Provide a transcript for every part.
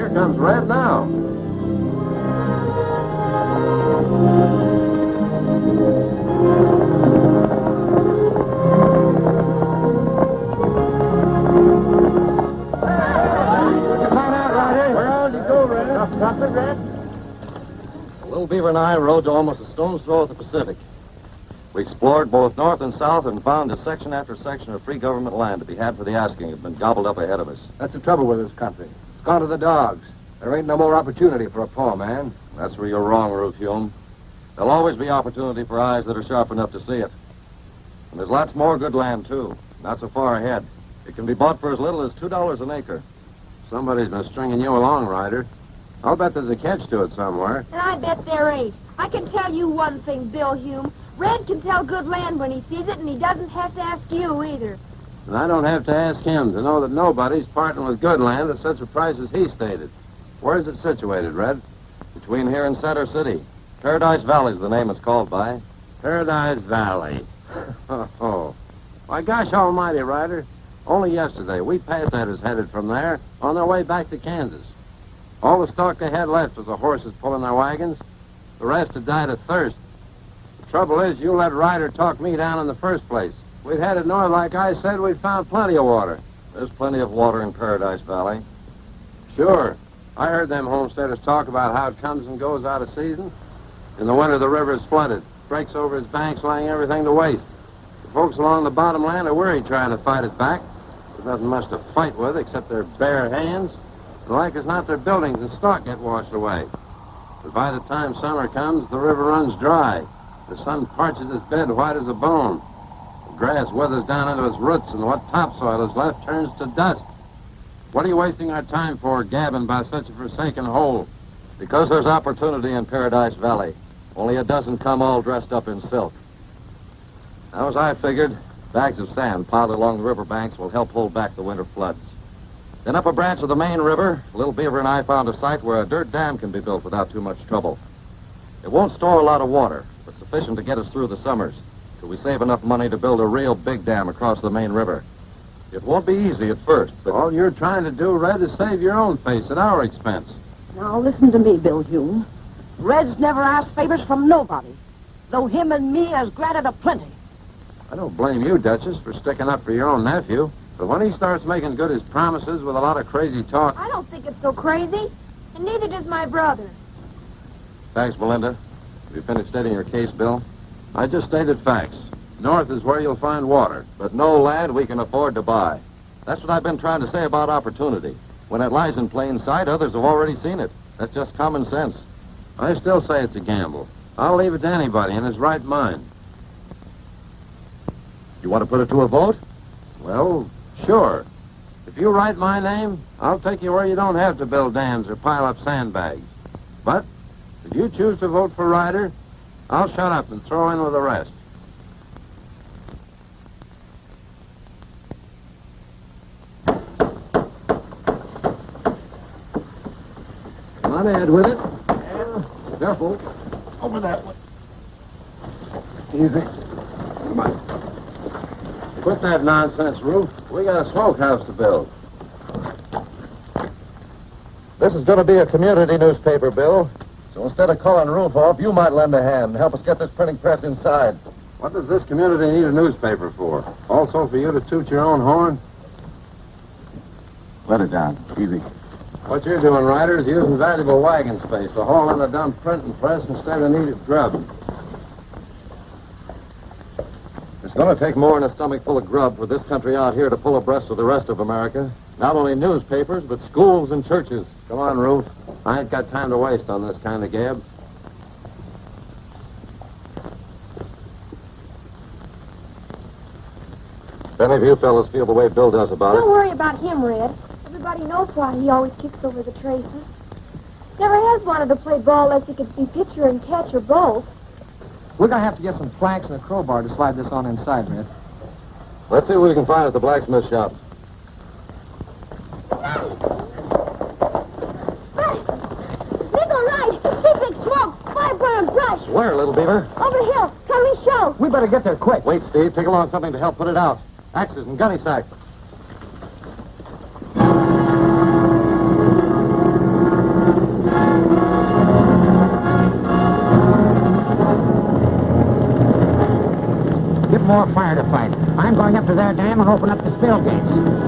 Here comes Red now. Nothing, Red. Little Beaver and I rode to almost a stone's throw of the Pacific. We explored both north and south and found a section after section of free government land to be had for the asking had been gobbled up ahead of us. That's the trouble with this country. It's gone to the dogs. There ain't no more opportunity for a poor man. That's where you're wrong, Ruth Hume. There'll always be opportunity for eyes that are sharp enough to see it. And there's lots more good land, too. Not so far ahead. It can be bought for as little as $2 an acre. Somebody's been stringing you along, Ryder. I'll bet there's a catch to it somewhere. And I bet there ain't. I can tell you one thing, Bill Hume. Red can tell good land when he sees it, and he doesn't have to ask you either. And I don't have to ask him to know that nobody's parting with good land at such a price as he stated. Where's it situated, Red? Between here and Center City. Paradise Valley's the name it's called by. Paradise Valley. Oh. My gosh almighty, Ryder. Only yesterday, we Homesteaders headed from there on their way back to Kansas. All the stock they had left was the horses pulling their wagons. The rest had died of thirst. The trouble is, you let Ryder talk me down in the first place. We'd headed north, like I said, we'd found plenty of water. There's plenty of water in Paradise Valley. Sure. I heard them homesteaders talk about how it comes and goes out of season. In the winter, the river is flooded, breaks over its banks, laying everything to waste. The folks along the bottom land are worried trying to fight it back. There's nothing much to fight with except their bare hands. And like as not, their buildings and stock get washed away. But by the time summer comes, the river runs dry. The sun parches its bed white as a bone. The grass withers down into its roots, and what topsoil is left turns to dust. What are you wasting our time for, gabbing by such a forsaken hole? Because there's opportunity in Paradise Valley. Only it doesn't come all dressed up in silk. Now, as I figured, bags of sand piled along the riverbanks will help hold back the winter floods. Then up a branch of the main river, Little Beaver and I found a site where a dirt dam can be built without too much trouble. It won't store a lot of water, but sufficient to get us through the summers, till we save enough money to build a real big dam across the main river. It won't be easy at first, but... All you're trying to do, Red, is save your own face at our expense. Now, listen to me, Bill Hume. Red's never asked favors from nobody, though him and me has granted a plenty. I don't blame you, Duchess, for sticking up for your own nephew. But when he starts making good his promises with a lot of crazy talk... I don't think it's so crazy, and neither does my brother. Thanks, Melinda. Have you finished stating your case, Bill? I just stated facts. North is where you'll find water. But no land we can afford to buy. That's what I've been trying to say about opportunity. When it lies in plain sight, others have already seen it. That's just common sense. I still say it's a gamble. I'll leave it to anybody in his right mind. You want to put it to a vote? Well, sure. If you write my name, I'll take you where you don't have to build dams or pile up sandbags. But if you choose to vote for Ryder, I'll shut up and throw in with the rest. Come on, Ed, with it. Yeah. Careful. Over that way. Easy. Come on. Quit that nonsense, Ruth. We got a smokehouse to build. This is going to be a community newspaper, Bill. So instead of calling Ruth off, you might lend a hand and help us get this printing press inside. What does this community need a newspaper for? Also for you to toot your own horn? Let it down. Easy. What you're doing, Ryder, is using valuable wagon space to haul in a dumb printing press instead of needed grub. It's going to take more than a stomach full of grub for this country out here to pull abreast of the rest of America. Not only newspapers, but schools and churches. Come on, Ruth. I ain't got time to waste on this kind of gab. If any of you fellas feel the way Bill does about Don't it... worry about him, Red. Everybody knows why he always kicks over the traces. Never has wanted to play ball unless he could be pitcher and catch or both. We're going to have to get some planks and a crowbar to slide this on inside, Red. Let's see what we can find at the blacksmith shop. Big all right. See big smoke. Fire burn brush. Where, Little Beaver? Over the hill. Come and show. We better get there quick. Wait, Steve. Take along something to help put it out. Axes and gunny sack. to their dam and open up the spill gates.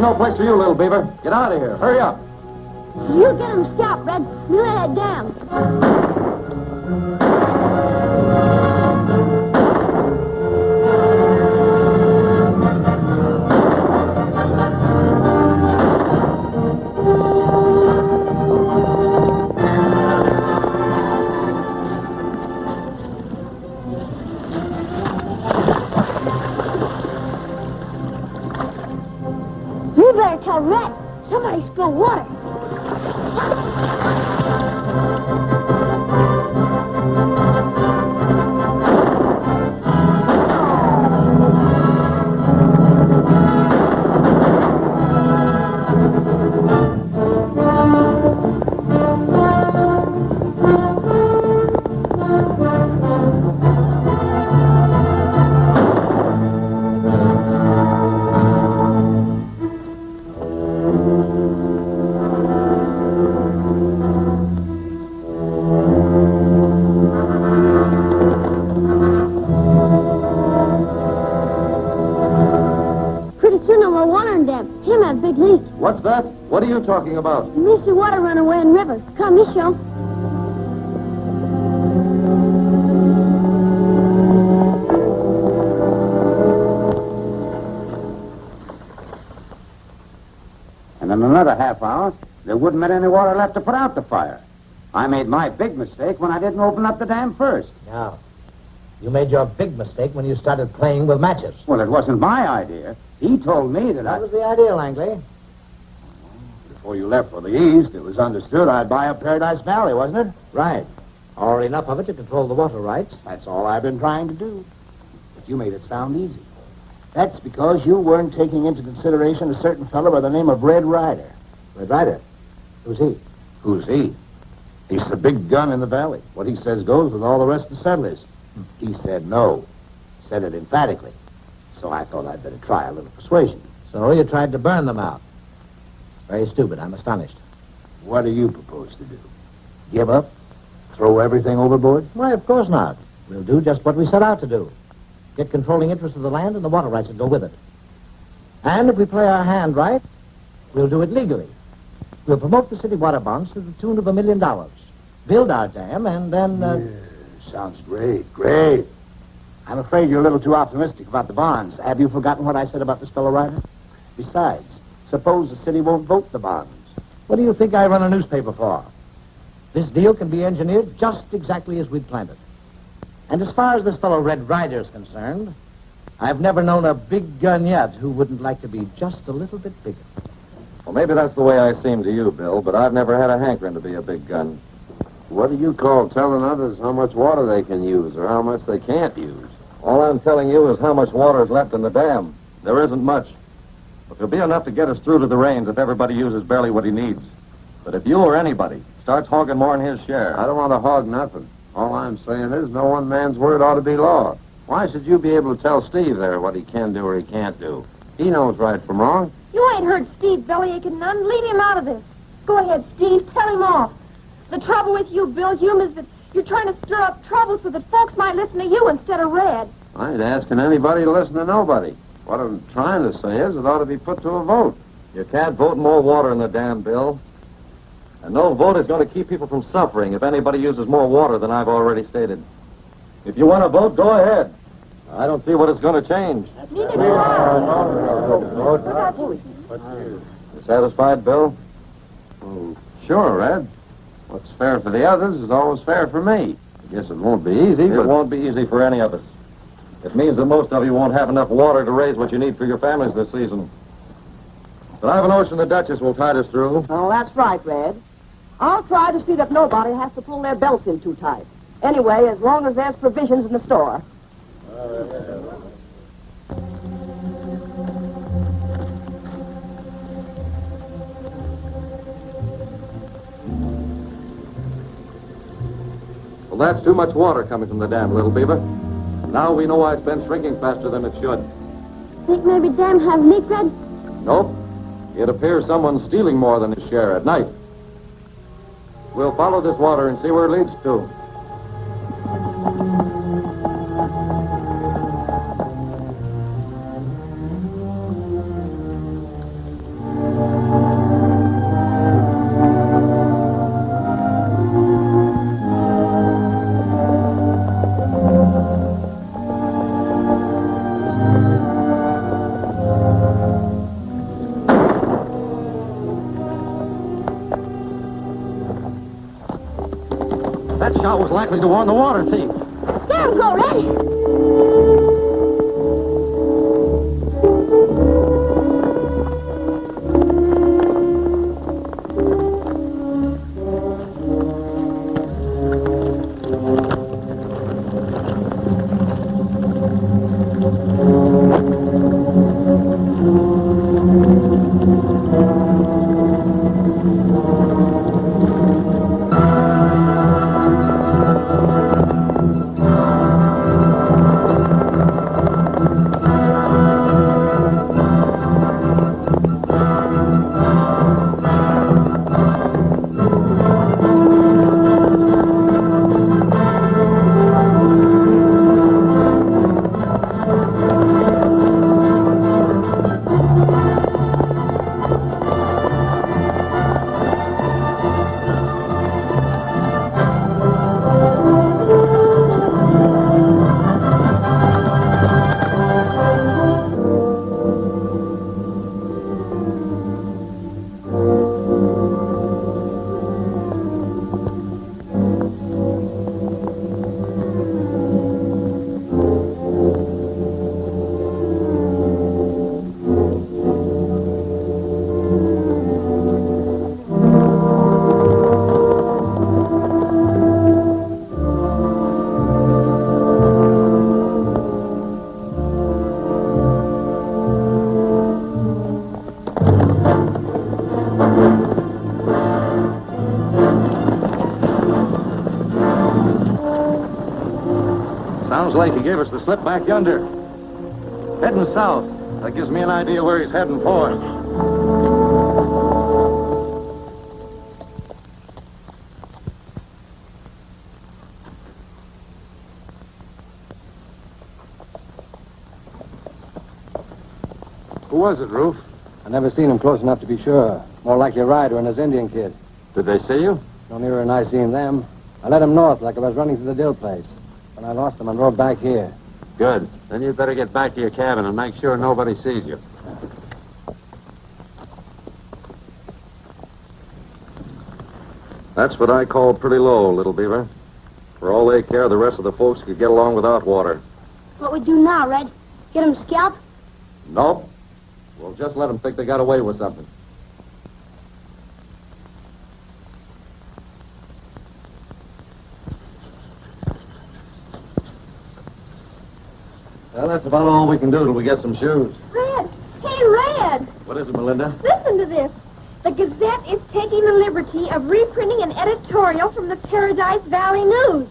No place for you, little beaver. Get out of here. Hurry up. You get him stopped, Red. You let it down. You better tell Red. Somebody spilled water. What's that? What are you talking about? You miss the water run away in the river. Come, you show. And in another half hour, there wouldn't be any water left to put out the fire. I made my big mistake when I didn't open up the dam first. Now, you made your big mistake when you started playing with matches. Well, it wasn't my idea. He told me that That was the idea, Langley. Before you left for the east, it was understood I'd buy up Paradise Valley, wasn't it? Right. Or enough of it to control the water rights. That's all I've been trying to do. But you made it sound easy. That's because you weren't taking into consideration a certain fellow by the name of Red Ryder. Red Ryder? Who's he? Who's he? He's the big gun in the valley. What he says goes with all the rest of the settlers. He said no. Said it emphatically. So I thought I'd better try a little persuasion. So you tried to burn them out. Very stupid. I'm astonished. What do you propose to do? Give up? Throw everything overboard? Why, of course not. We'll do just what we set out to do. Get controlling interest of the land and the water rights that go with it. And if we play our hand right, we'll do it legally. We'll promote the city water bonds to the tune of $1 million. Build our dam, and then... Yeah, sounds great, great. I'm afraid you're a little too optimistic about the bonds. Have you forgotten what I said about this fellow Ryder? Besides, suppose the city won't vote the bonds. What do you think I run a newspaper for? This deal can be engineered just exactly as we'd planned it. And as far as this fellow Red Ryder is concerned, I've never known a big gun yet who wouldn't like to be just a little bit bigger. Well, maybe that's the way I seem to you, Bill, but I've never had a hankering to be a big gun. What do you call telling others how much water they can use or how much they can't use? All I'm telling you is how much water is left in the dam. There isn't much. But there'll be enough to get us through to the rains if everybody uses barely what he needs. But if you or anybody starts hogging more than his share... I don't want to hog nothing. All I'm saying is no one man's word ought to be law. Why should you be able to tell Steve there what he can do or he can't do? He knows right from wrong. You ain't heard Steve bellyaching none. Leave him out of this. Go ahead, Steve. Tell him off. The trouble with you, Bill Hume, is that you're trying to stir up trouble so that folks might listen to you instead of Red. I ain't asking anybody to listen to nobody. What I'm trying to say is it ought to be put to a vote. You can't vote more water in the dam, Bill. And no vote is going to keep people from suffering if anybody uses more water than I've already stated. If you want to vote, go ahead. I don't see what it's going to change. Neither do I. You satisfied, Bill? Oh, sure, Red. What's fair for the others is always fair for me. I guess it won't be easy, It but... won't be easy for any of us. It means that most of you won't have enough water to raise what you need for your families this season. But I have a notion the Duchess will tide us through. Oh, that's right, Red. I'll try to see that nobody has to pull their belts in too tight. Anyway, as long as there's provisions in the store. Well, that's too much water coming from the dam, Little Beaver. Now we know why it's been shrinking faster than it should. Think maybe dam have leak, Red? Nope. It appears someone's stealing more than his share at night. We'll follow this water and see where it leads to. That shot was likely to warn the water thief. There we go, Red. Sounds like he gave us the slip back yonder. Heading south. That gives me an idea where he's heading for. Who was it, Roof? I never seen him close enough to be sure. More likely a rider and his Indian kid. Did they see you? No nearer than I seen them. I led him north like I was running to the Dill place. When I lost him and rode back here. Good. Then you'd better get back to your cabin and make sure nobody sees you. That's what I call pretty low, Little Beaver. For all they care, the rest of the folks could get along without water. What we do now, Red? Get him scalped? Nope. We'll just let them think they got away with something. Well, that's about all we can do till we get some shoes. Red! Hey, Red! What is it, Melinda? Listen to this. The Gazette is taking the liberty of reprinting an editorial from the Paradise Valley News.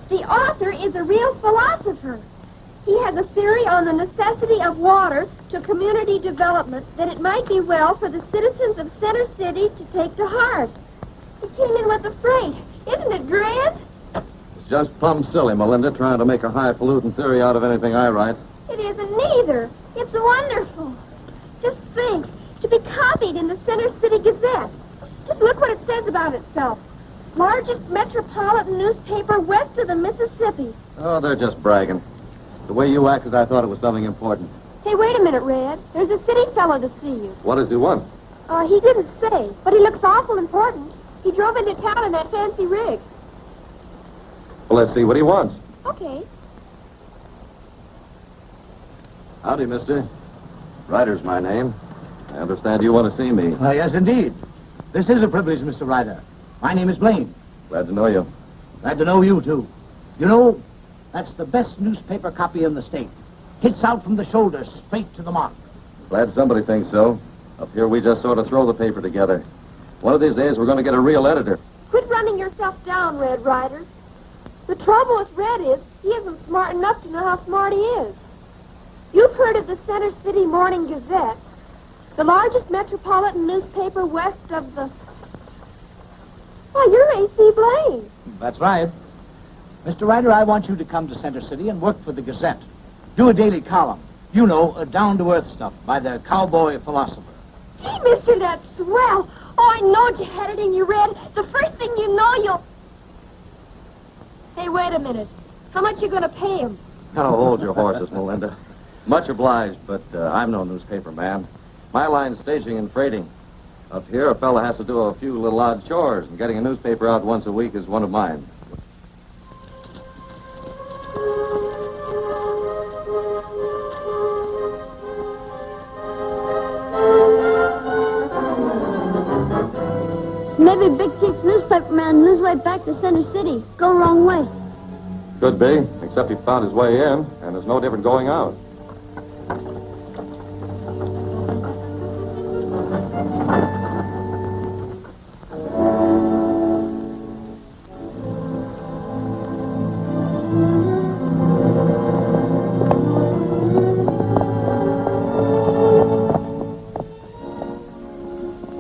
The author is a real philosopher. He has a theory on the necessity of water to community development that it might be well for the citizens of Center City to take to heart. He came in with the freight. Isn't it grand? It's just plumb silly, Melinda, trying to make a highfalutin theory out of anything I write. It isn't neither. It's wonderful. Just think, to be copied in the Center City Gazette. Just look what it says about itself. Largest metropolitan newspaper west of the Mississippi. Oh, they're just bragging. The way you acted, I thought it was something important. Hey, wait a minute, Red. There's a city fellow to see you. What does he want? He didn't say, but he looks awful important. He drove into town in that fancy rig. Well, let's see what he wants. Okay. Howdy, mister. Ryder's my name. I understand you want to see me. Yes, indeed. This is a privilege, Mr. Ryder. My name is Blaine. Glad to know you. Glad to know you, too. You know, that's the best newspaper copy in the state. Hits out from the shoulder, straight to the mark. Glad somebody thinks so. Up here, we just sort of throw the paper together. One of these days, we're going to get a real editor. Quit running yourself down, Red Ryder. The trouble with Red is he isn't smart enough to know how smart he is. You've heard of the Center City Morning Gazette, the largest metropolitan newspaper west of the... Why, you're A.C. Blaine. That's right. Mr. Ryder, I want you to come to Center City and work for the Gazette. Do a daily column. You know, down-to-earth stuff by the cowboy philosopher. Gee, mister, that's swell. Oh, I knowed you had it in your Red. The first thing you know, you'll... Hey, wait a minute. How much you gonna pay him? Oh, hold your horses, Melinda. Much obliged, but I'm no newspaper man. My line's staging and freighting. Up here, a fella has to do a few little odd chores, and getting a newspaper out once a week is one of mine. Maybe Big Chief's newspaper man on his way back to Center City. Go wrong way. Could be, except he found his way in, and there's no different going out.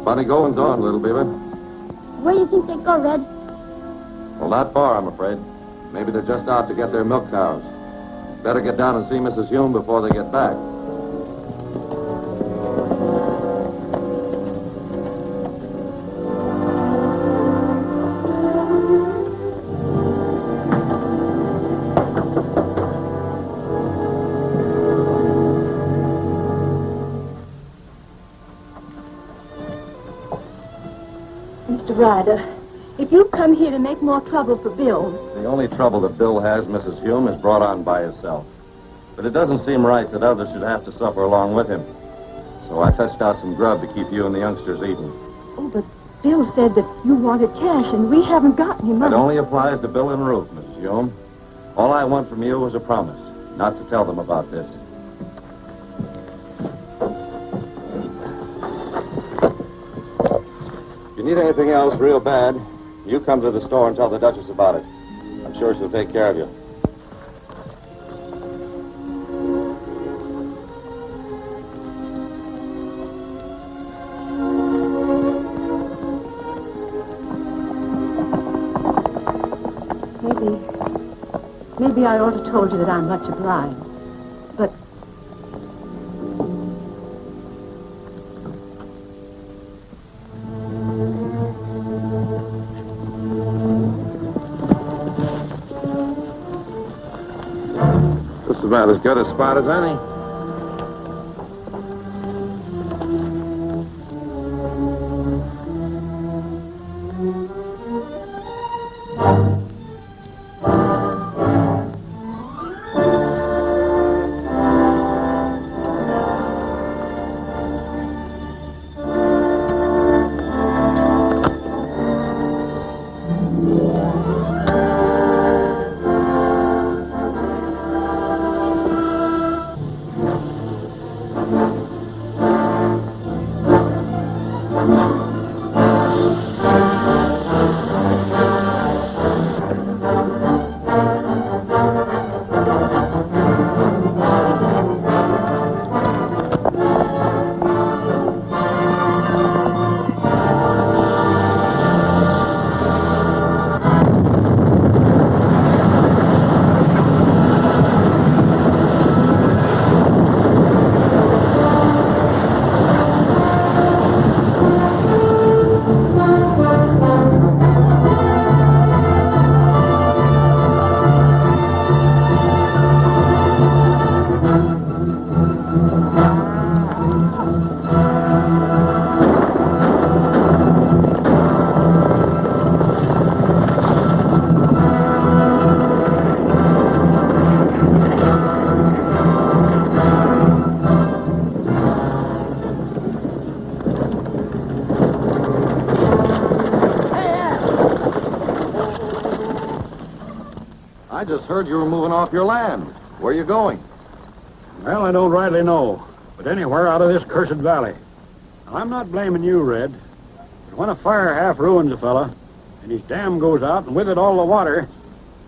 Funny goings on, Little Beaver. Where do you think they go, Red? Well, not far, I'm afraid. Maybe they're just out to get their milk cows. Better get down and see Mrs. Hume before they get back. Mr. Ryder, if you come here to make more trouble for Bill... The only trouble that Bill has, Mrs. Hume, is brought on by himself. But it doesn't seem right that others should have to suffer along with him. So I fetched out some grub to keep you and the youngsters eating. Oh, but Bill said that you wanted cash, and we haven't got any It money. only applies to Bill and Ruth, Mrs. Hume. All I want from you is a promise, not to tell them about this. If you need anything else real bad, you come to the store and tell the Duchess about it. I'm sure she'll take care of you. Maybe I ought to told you that I'm much obliged. But This is about as good a spot as any. I just heard you were moving off your land. Where are you going? Well, I don't rightly know, but anywhere out of this cursed valley. Now, I'm not blaming you, Red, but when a fire half ruins a fella, and his dam goes out, and with it all the water,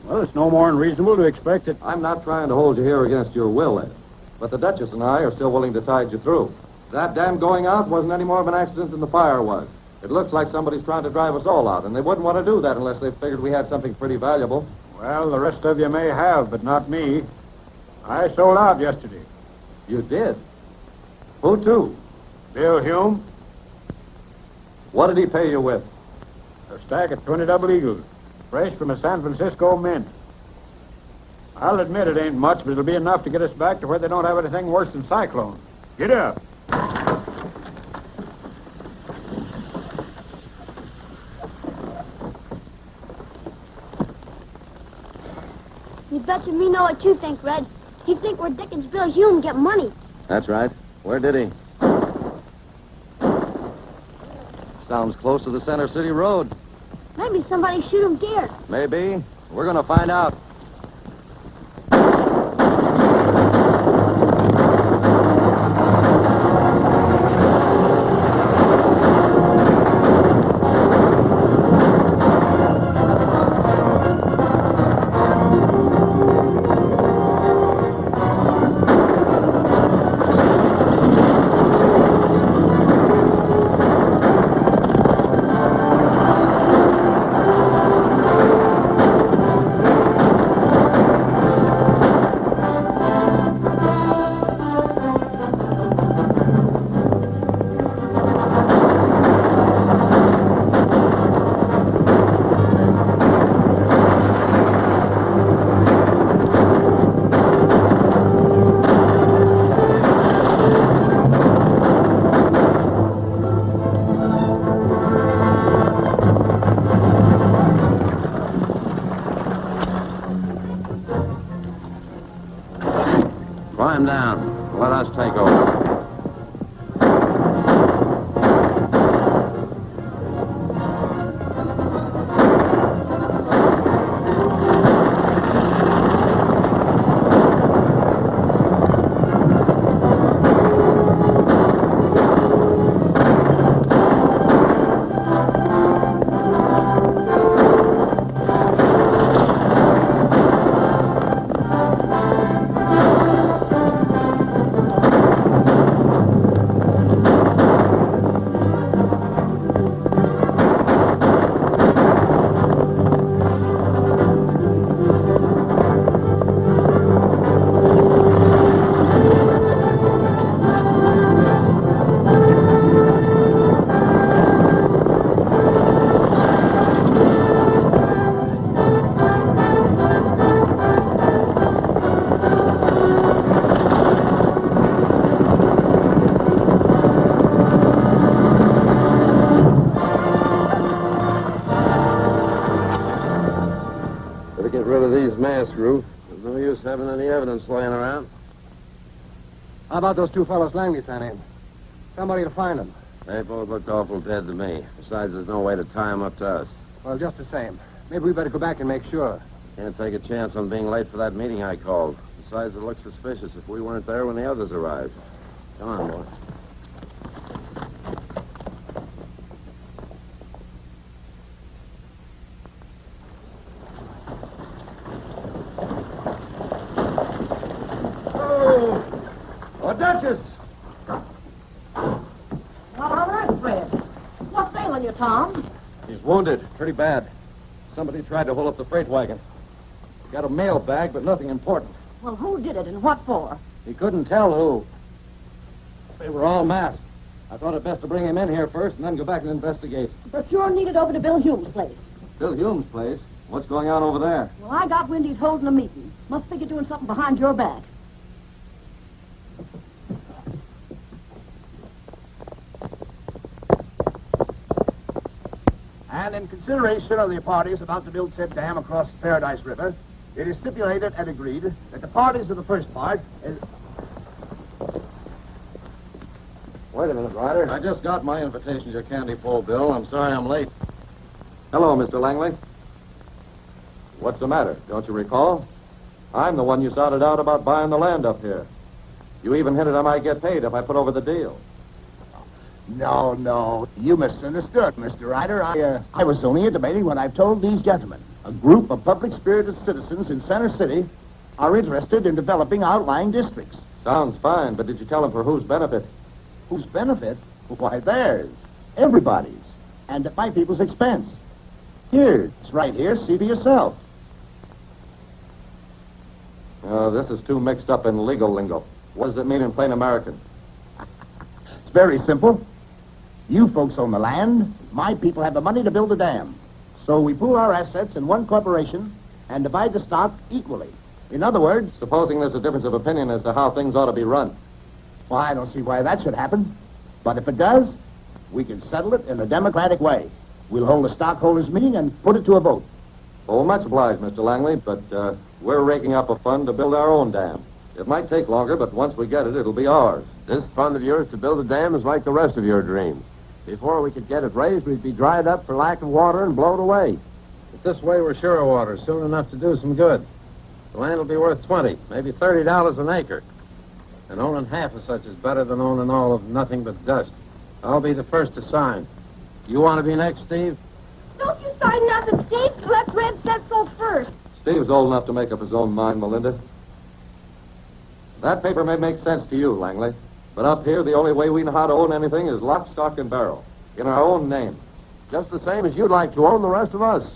well, it's no more than reasonable to expect that... I'm not trying to hold you here against your will, Ed. But the Duchess and I are still willing to tide you through. That dam going out wasn't any more of an accident than the fire was. It looks like somebody's trying to drive us all out, and they wouldn't want to do that unless they figured we had something pretty valuable. Well, the rest of you may have, but not me. I sold out yesterday. You did? Who to? Bill Hume, What did he pay you with? a stack of 20 double eagles, fresh from a San Francisco mint. I'll admit it ain't much, but it'll be enough to get us back to where they don't have anything worse than cyclones. Get up. You betcha me know what you think, Red. You think we're Dickens Bill Hume get money. That's right. Where did he? Sounds close to the Center City Road. Maybe somebody shoot him dead. Maybe. We're going to find out. Climb down. Let us take over. Ruth. There's no use having any evidence laying around. How about those two fellows Langley sent in? Somebody to find them. They both looked awful dead to me. Besides, there's no way to tie them up to us. Well, just the same. Maybe we better go back and make sure. Can't take a chance on being late for that meeting I called. Besides, it looks suspicious if we weren't there when the others arrived. Come on, boy. Duchess! Well, all right, Fred. What's ailing you, Tom? He's wounded, pretty bad. Somebody tried to hold up the freight wagon. Got a mail bag, but nothing important. Well, who did it and what for? He couldn't tell who. They were all masked. I thought it best to bring him in here first and then go back and investigate. But you're needed over to Bill Hume's place. Bill Hume's place? What's going on over there? Well, I got wind he's holding a meeting. Must think you're doing something behind your back. And in consideration of the parties about to build said dam across the Paradise River, it is stipulated and agreed that the parties of the first part... Wait a minute, Ryder. I just got my invitation to your candy pull, Bill. I'm sorry I'm late. Hello, Mr. Langley. What's the matter? Don't you recall? I'm the one you sounded out about buying the land up here. You even hinted I might get paid if I put over the deal. No. You misunderstood, Mr. Ryder. I was only intimating what I've told these gentlemen. A group of public-spirited citizens in Center City are interested in developing outlying districts. Sounds fine, but did you tell them for whose benefit? Whose benefit? Why, theirs. Everybody's. And at my people's expense. Here, it's right here. See for yourself. This is too mixed up in legal lingo. What does it mean in plain American? It's very simple. You folks own the land. My people have the money to build a dam. So we pool our assets in one corporation and divide the stock equally. In other words... Supposing there's a difference of opinion as to how things ought to be run. Well, I don't see why that should happen. But if it does, we can settle it in a democratic way. We'll hold a stockholders' meeting and put it to a vote. Oh, much obliged, Mr. Langley, but we're raking up a fund to build our own dam. It might take longer, but once we get it, it'll be ours. This fund of yours to build a dam is like the rest of your dreams. Before we could get it raised, we'd be dried up for lack of water and blown away. But this way, we're sure of water soon enough to do some good. The land will be worth $20, maybe $30 an acre. And owning half of such is better than owning all of nothing but dust. I'll be the first to sign. You want to be next, Steve? Don't you sign nothing, Steve. Let Red said so first. Steve's old enough to make up his own mind, Melinda. That paper may make sense to you, Langley. But up here, the only way we know how to own anything is lock, stock, and barrel. In our own name. Just the same as you'd like to own the rest of us.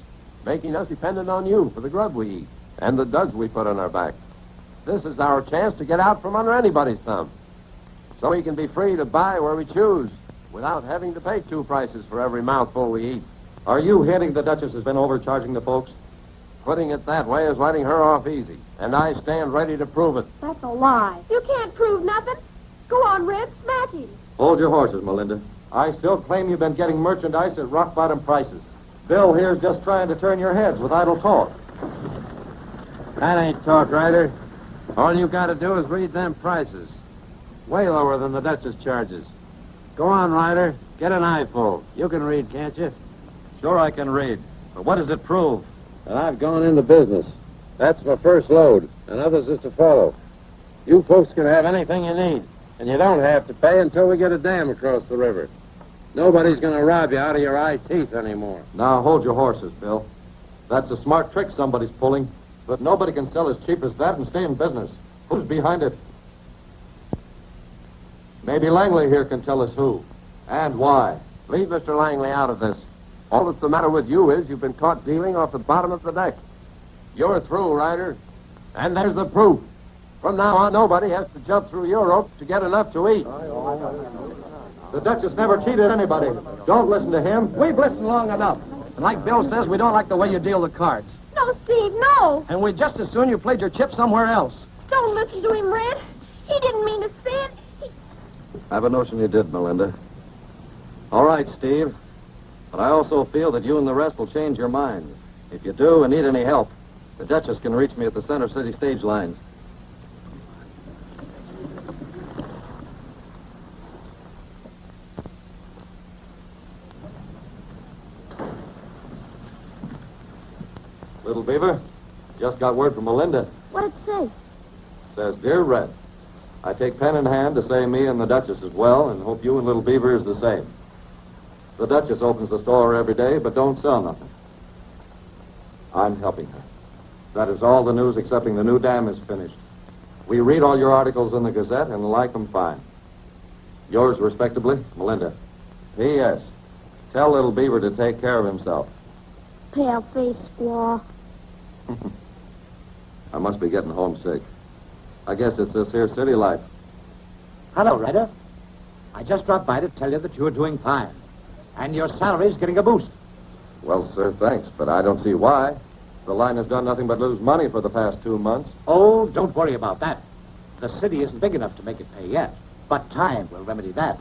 Making us dependent on you for the grub we eat and the duds we put on our back. This is our chance to get out from under anybody's thumb. So we can be free to buy where we choose without having to pay two prices for every mouthful we eat. Are you hinting the Duchess has been overcharging the folks? Putting it that way is letting her off easy, and I stand ready to prove it. That's a lie. You can't prove nothing. Go on, Red, smack him. Hold your horses, Melinda. I still claim you've been getting merchandise at rock-bottom prices. Bill here's just trying to turn your heads with idle talk. That ain't talk, Ryder. All you got to do is read them prices. Way lower than the Duchess charges. Go on, Ryder. Get an eyeful. You can read, can't you? Sure I can read. But what does it prove? And I've gone into business. That's my first load, and others is to follow. You folks can have anything you need, and you don't have to pay until we get a dam across the river. Nobody's going to rob you out of your eye teeth anymore. Now, hold your horses, Bill. That's a smart trick somebody's pulling, but nobody can sell as cheap as that and stay in business. Who's behind it? Maybe Langley here can tell us who and why. Leave Mr. Langley out of this. All that's the matter with you is you've been caught dealing off the bottom of the deck. You're through, Ryder. And there's the proof. From now on, nobody has to jump through your rope to get enough to eat. The Duchess never cheated anybody. Don't listen to him. We've listened long enough. And like Bill says, we don't like the way you deal the cards. No, Steve, no. And we'd just as soon you played your chips somewhere else. Don't listen to him, Red. He didn't mean to say it. I've a notion you did, Melinda. All right, Steve. But I also feel that you and the rest will change your minds. If you do and need any help, the Duchess can reach me at the Center City stage lines. Little Beaver, just got word from Melinda. What'd it say? Says, Dear Red, I take pen in hand to say me and the Duchess as well, and hope you and Little Beaver is the same. The Duchess opens the store every day, but don't sell nothing. I'm helping her. That is all the news excepting the new dam is finished. We read all your articles in the Gazette and like them fine. Yours respectably, Melinda. P.S. Tell Little Beaver to take care of himself. Pale-faced squaw. I must be getting homesick. I guess it's this here city life. Hello, Ryder. I just dropped by to tell you that you're doing fine. And your salary's getting a boost. Well, sir, thanks, but I don't see why. The line has done nothing but lose money for the past 2 months. Oh, don't worry about that. The city isn't big enough to make it pay yet. But time will remedy that.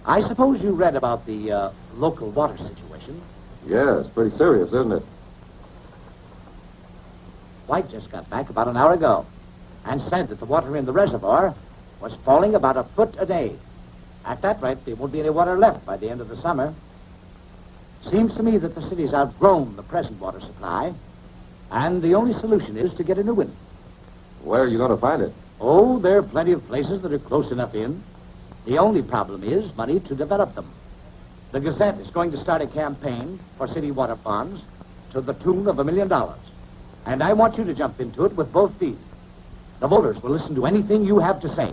I suppose you read about the local water situation. Yeah, it's pretty serious, isn't it? White just got back about an hour ago and said that the water in the reservoir was falling about a foot a day. At that rate, there won't be any water left by the end of the summer. Seems to me that the city's outgrown the present water supply. And the only solution is to get a new one. Where are you going to find it? Oh, there are plenty of places that are close enough in. The only problem is money to develop them. The Gazette is going to start a campaign for city water bonds to the tune of $1 million. And I want you to jump into it with both feet. The voters will listen to anything you have to say.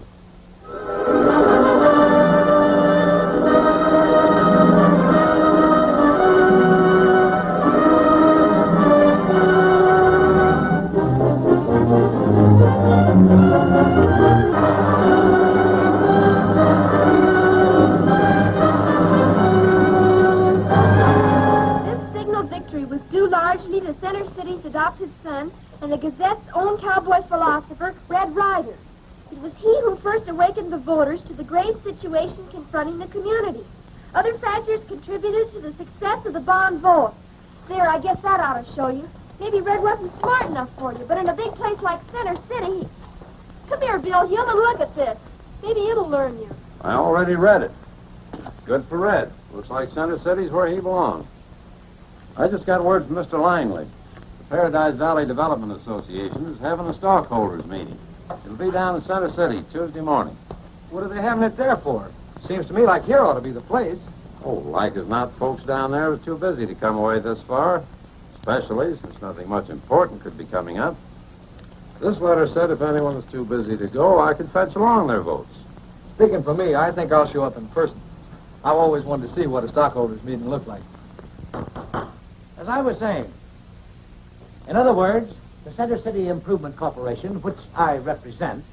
Center City's adopted son and the Gazette's own cowboy philosopher, Red Ryder. It was he who first awakened the voters to the grave situation confronting the community. Other factors contributed to the success of the bond vote. There, I guess that ought to show you. Maybe Red wasn't smart enough for you, but in a big place like Center City... Come here, Bill Hume, and look at this. Maybe it'll learn you. I already read it. Good for Red. Looks like Center City's where he belongs. I just got word from Mr. Langley. The Paradise Valley Development Association is having a stockholders meeting. It'll be down in Center City Tuesday morning. What are they having it there for? Seems to me like here ought to be the place. Oh, like as not, folks down there are too busy to come away this far, especially since nothing much important could be coming up. This letter said if anyone was too busy to go, I could fetch along their votes. Speaking for me, I think I'll show up in person. I've always wanted to see what a stockholders meeting looked like. As I was saying, in other words, the Center City Improvement Corporation, which I represent,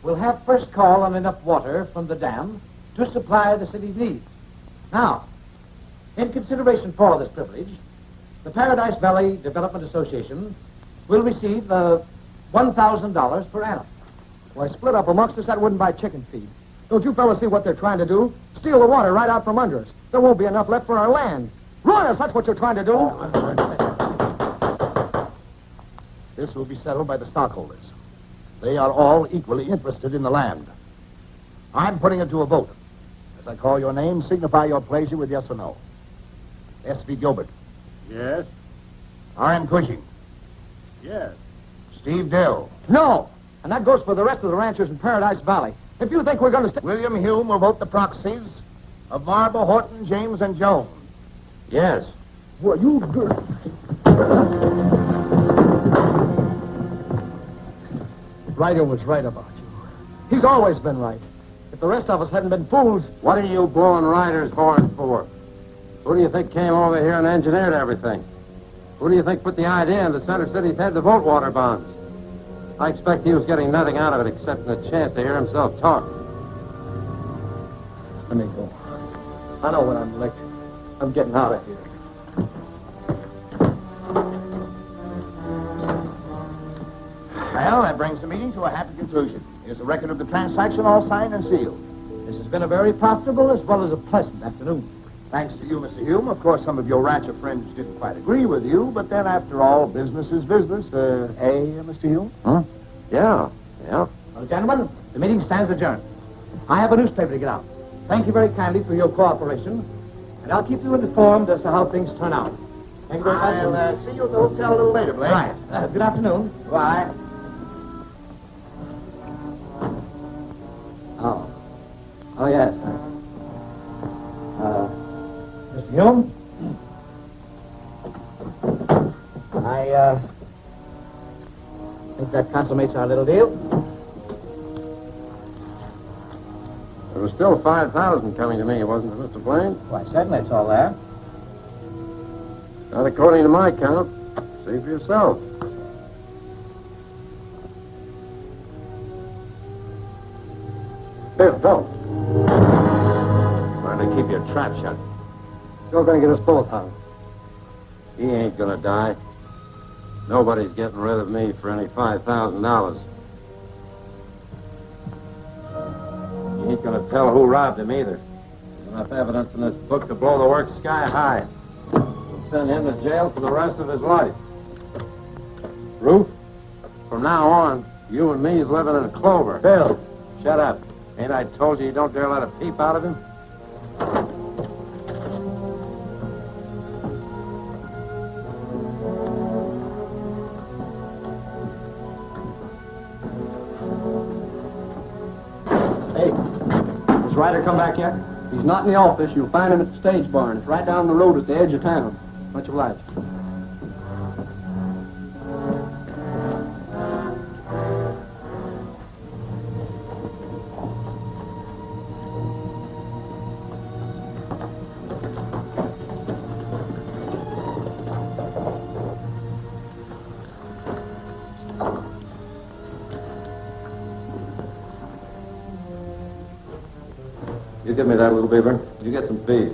will have first call on enough water from the dam to supply the city's needs. Now, in consideration for this privilege, the Paradise Valley Development Association will receive $1,000 per annum. Why, split up amongst us, that wouldn't buy chicken feed. Don't you fellas see what they're trying to do? Steal the water right out from under us. There won't be enough left for our land. Ruin us, that's what you're trying to do. This will be settled by the stockholders. They are all equally interested in the land. I'm putting it to a vote. As I call your name, signify your pleasure with yes or no. S.V. Gilbert. Yes? R.M. Cushing. Yes. Steve Dill. No! And that goes for the rest of the ranchers in Paradise Valley. If you think we're going to... William Hume will vote the proxies of Marble, Horton, James, and Jones. Yes. Well, you good. Ryder was right about you. He's always been right. If the rest of us hadn't been fools... What are you blowing Ryder's horn for? Who do you think came over here and engineered everything? Who do you think put the idea into Center City's head to vote water bonds? I expect he was getting nothing out of it except the chance to hear himself talk. Let me go. I know what I'm elected. I'm getting out of here. Well, that brings the meeting to a happy conclusion. Here's a record of the transaction, all signed and sealed. This has been a very profitable as well as a pleasant afternoon. Thanks to you, Mr. Hume. Of course, some of your rancher friends didn't quite agree with you, but then, after all, business is business. Mr. Hume? Huh? Yeah. Well, gentlemen, the meeting stands adjourned. I have a newspaper to get out. Thank you very kindly for your cooperation, and I'll keep you informed as to how things turn out. Thank you very much. I'll see you at the hotel a little later, Blake. Right. Good afternoon. Bye. Oh, yes. Mr. Hume? I think that consummates our little deal. There was still 5,000 coming to me, wasn't it, Mr. Blaine? Why, certainly it's all there. Not according to my count. See for yourself. Bill, don't. Trying to keep your trap shut. You're going to get us both hung. He ain't gonna die. Nobody's getting rid of me for any $5,000. You ain't gonna tell who robbed him either. There's enough evidence in this book to blow the works sky high. We'll send him to jail for the rest of his life. Ruth, from now on, you and me's living in clover. Bill. Shut up. Ain't I told you don't dare let a peep out of him? Ryder come back yet? He's not in the office. You'll find him at the stage barn. It's right down the road at the edge of town. Much obliged. You give me that, little beaver. You get some feed.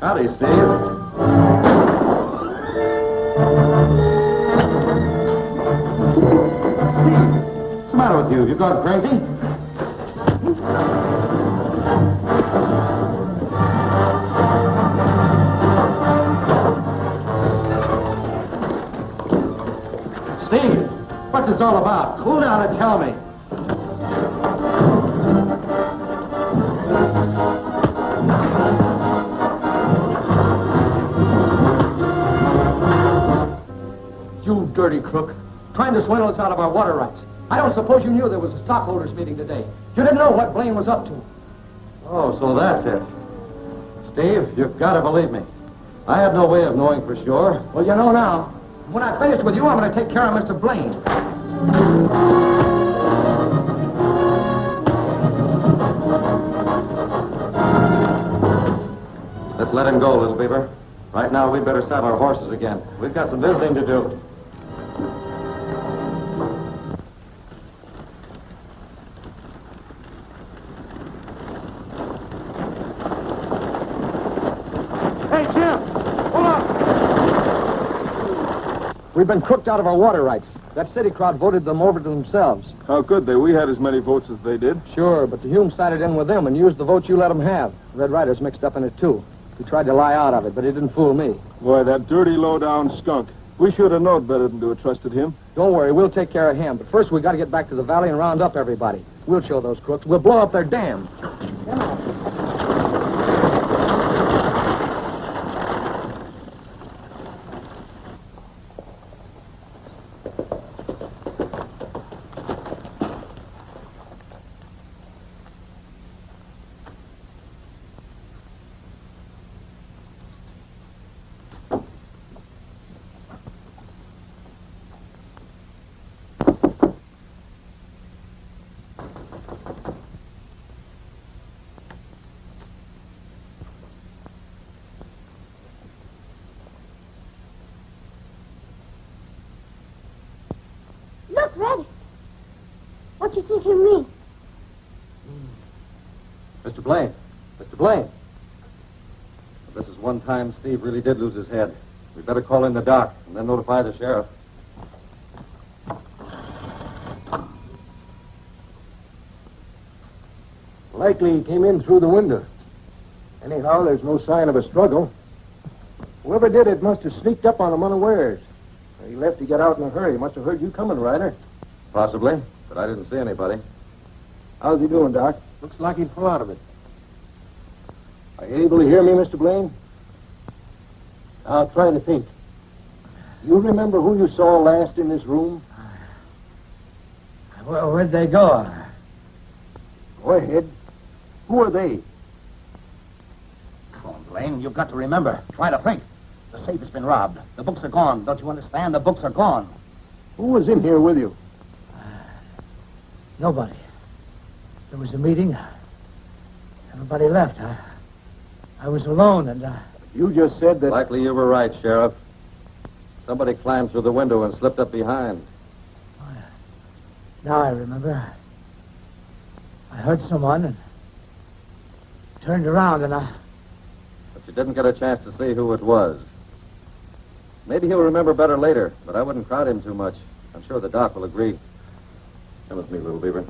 Howdy, Steve. What's the matter with you? You gone crazy? Steve, what's this all about? Cool down and tell me. You dirty crook. Trying to swindle us out of our water rights. I don't suppose you knew there was a stockholders meeting today. You didn't know what Blaine was up to. Oh, so that's it. Steve, you've got to believe me. I had no way of knowing for sure. Well, you know now. When I finish with you, I'm going to take care of Mr. Blaine. Let's let him go, little beaver. Right now, we'd better saddle our horses again. We've got some visiting to do. We've been crooked out of our water rights. That city crowd voted them over to themselves. How could they? We had as many votes as they did. Sure, but the Humes sided in with them and used the votes you let them have. Red Ryder's mixed up in it, too. He tried to lie out of it, but he didn't fool me. Boy, that dirty, low-down skunk. We should have known better than to have trusted him. Don't worry, we'll take care of him. But first, we got to get back to the valley and round up everybody. We'll show those crooks. We'll blow up their dam. Look, Red. What do you think he'll mean? Mr. Blaine. Mr. Blaine. This is one time Steve really did lose his head. We'd better call in the doc and then notify the sheriff. Likely he came in through the window. Anyhow, there's no sign of a struggle. Whoever did it must have sneaked up on him unawares. He left to get out in a hurry. Must have heard you coming, Ryder. Possibly, but I didn't see anybody. How's he doing, Doc? Looks like he'd pull out of it. Are you able to hear me, Mr. Blaine? I'll try to think. You remember who you saw last in this room? Well, where'd they go? Go ahead. Who are they? Come on, Blaine. You've got to remember. Try to think. The safe has been robbed. The books are gone. Don't you understand? The books are gone. Who was in here with you? Nobody. There was a meeting. Everybody left. I was alone, and You just said that... Likely you were right, Sheriff. Somebody climbed through the window and slipped up behind. now I remember. I heard someone and turned around, and But you didn't get a chance to see who it was. Maybe he'll remember better later, but I wouldn't crowd him too much. I'm sure the doc will agree. Come with me, little beaver.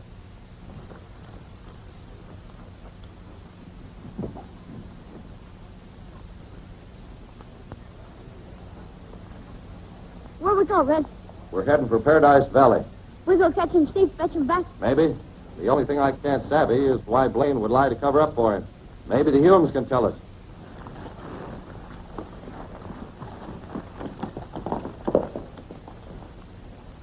Where we go, Red? We're heading for Paradise Valley. We go catch him, Steve, fetch him back. Maybe. The only thing I can't savvy is why Blaine would lie to cover up for him. Maybe the Humes can tell us.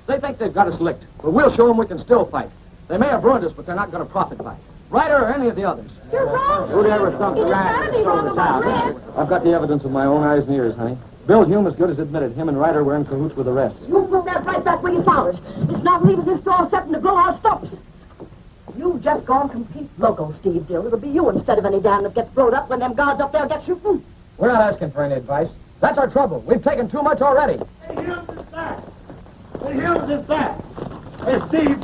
They think they've got us licked, but we'll show them we can still fight. They may have ruined us, but they're not going to profit by it. Ryder or any of the others. You're wrong. Who'd ever thump You the just rat gotta and be stole wrong the about town? Red. I've got the evidence of my own eyes and ears, honey. Bill Hume as good as admitted him and Ryder were in cahoots with the rest. You bring that right back where you found it. It's not leaving this store setting to blow our stops. You've just gone complete loco, Steve Dill. It'll be you instead of any dam that gets blowed up when them guards up there get shooting. We're not asking for any advice. That's our trouble. We've taken too much already. Hey, Humes is back. Hey, Humes is back. Hey, Steve.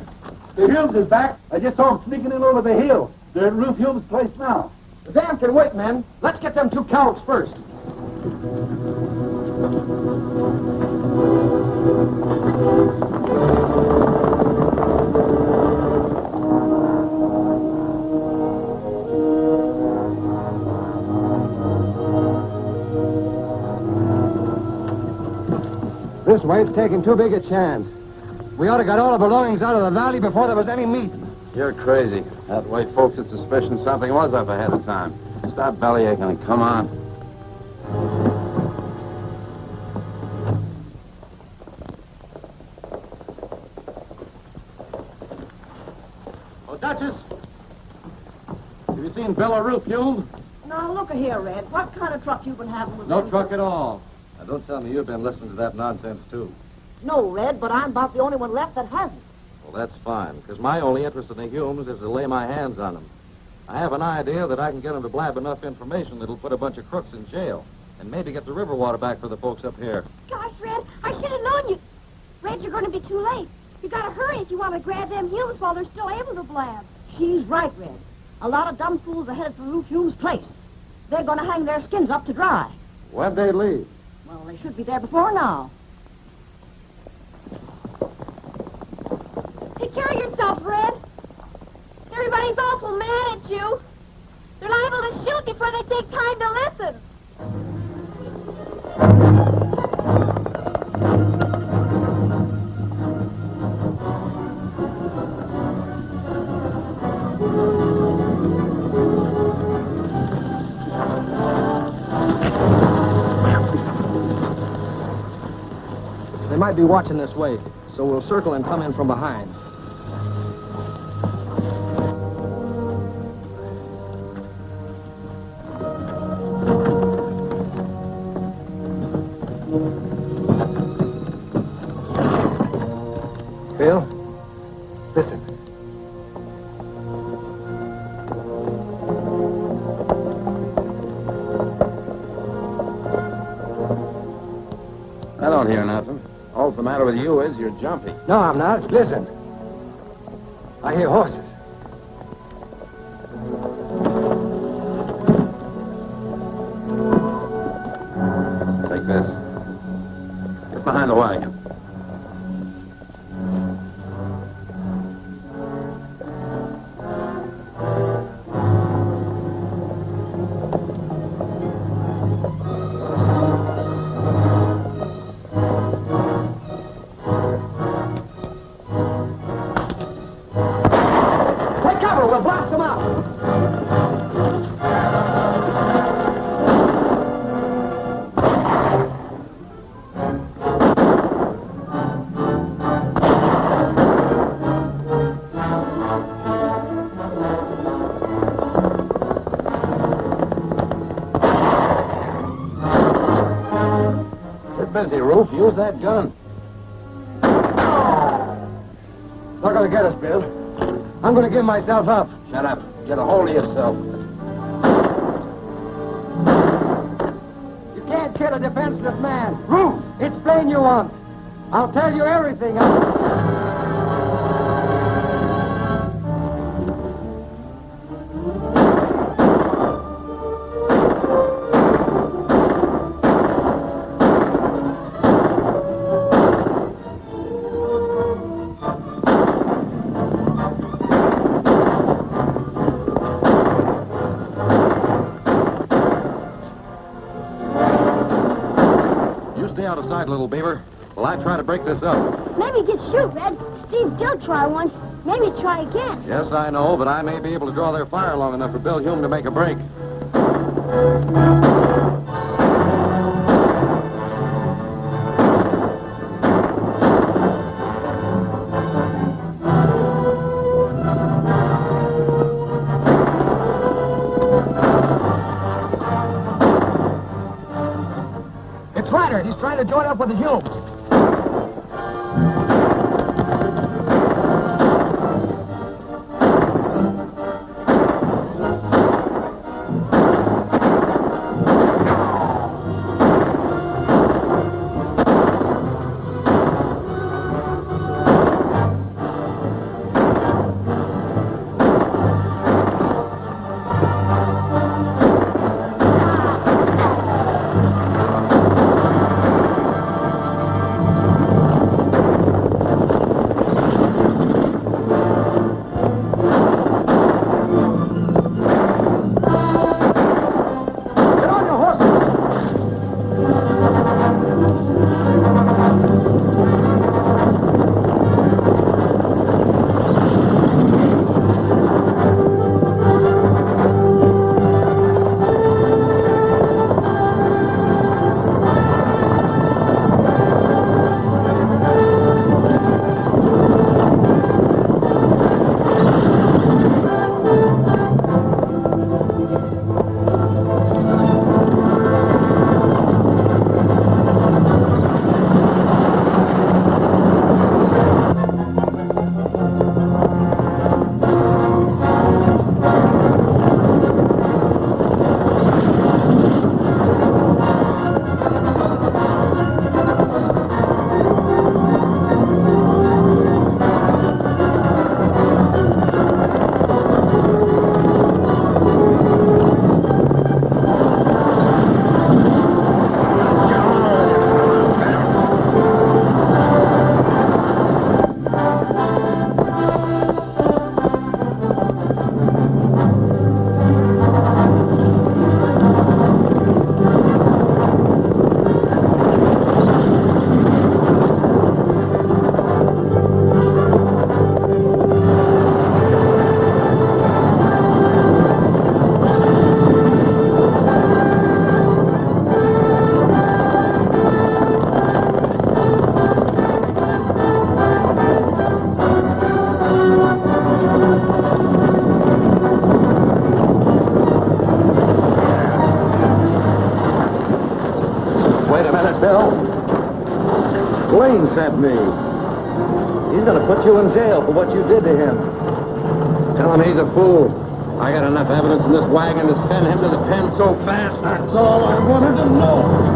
The Humes is back. I just saw him sneaking in over the hill. They're at Ruth Humes' place now. The dam can wait, men. Let's get them two cowards first. This wait's taking too big a chance. We ought to get all the belongings out of the valley before there was any meat. You're crazy. That way folks had suspicion something was up ahead of time. Stop bellyaching and come on. Oh, Duchess! Have you seen Bill or Ruth Hume? Now, look here, Red. What kind of truck you been having with No them? truck at all. Now, don't tell me you've been listening to that nonsense, too. No, Red, but I'm about the only one left that hasn't. Well, that's fine, because my only interest in the Humes is to lay my hands on them. I have an idea that I can get them to blab enough information that'll put a bunch of crooks in jail, and maybe get the river water back for the folks up here. Gosh, Red, I should have known you. Red, you're going to be too late. You got to hurry if you want to grab them Humes while they're still able to blab. She's right, Red. A lot of dumb fools are headed for Ruth Hume's place. They're going to hang their skins up to dry. When'd they leave? Well, they should be there before now. Take care of yourself, Red. Everybody's awful mad at you. They're liable to shoot before they take time to listen. They might be watching this way, so we'll circle and come in from behind. Bill, listen. I don't hear nothing. All the matter with you is you're jumpy. No, I'm not. Listen. I hear horses. Take this. Get behind the wagon. Take cover. We'll blast them out. You're busy, Ruth. Use that gun. Not going to get us, Bill. I'm going to give myself up. Shut up. Get a hold of yourself. You can't kill a defenseless man. Ruth, it's plain you want. I'll tell you everything. You stay out of sight, little beaver, while I try to break this up. Maybe get shoot, Red. Steve did try once. Maybe try again. Yes, I know, but I may be able to draw their fire long enough for Bill Hume to make a break. matter? He's trying to join up with the Humes. Blaine sent me. He's going to put you in jail for what you did to him. Tell him he's a fool. I got enough evidence in this wagon to send him to the pen so fast. That's all I wanted to know.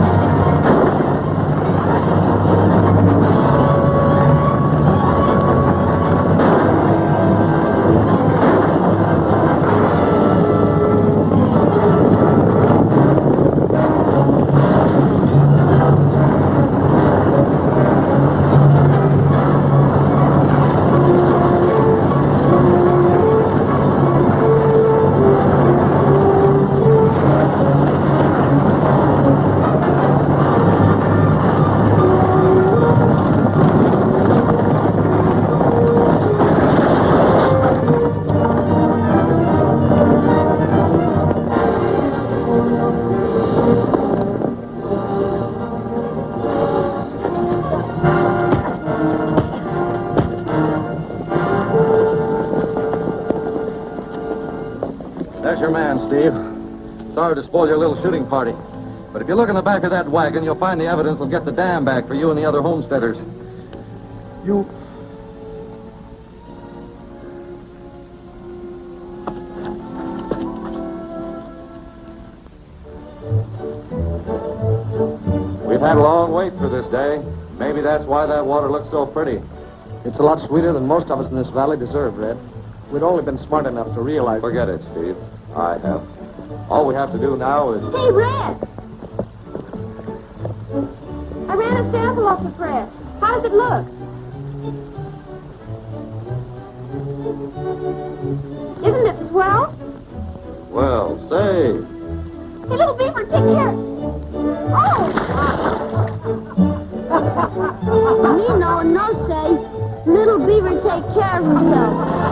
That's your man, Steve. Sorry to spoil your little shooting party. But if you look in the back of that wagon, you'll find the evidence that'll get the dam back for you and the other homesteaders. You... We've had a long wait for this day. Maybe that's why that water looks so pretty. It's a lot sweeter than most of us in this valley deserve, Red. We'd only been smart enough to realize... Forget it, Steve. I have. All we have to do now is... Hey, Red! I ran a sample off the press. How does it look? Isn't it swell? Well, say... Hey, little beaver, take care. Oh! Me no say. Little beaver take care of himself.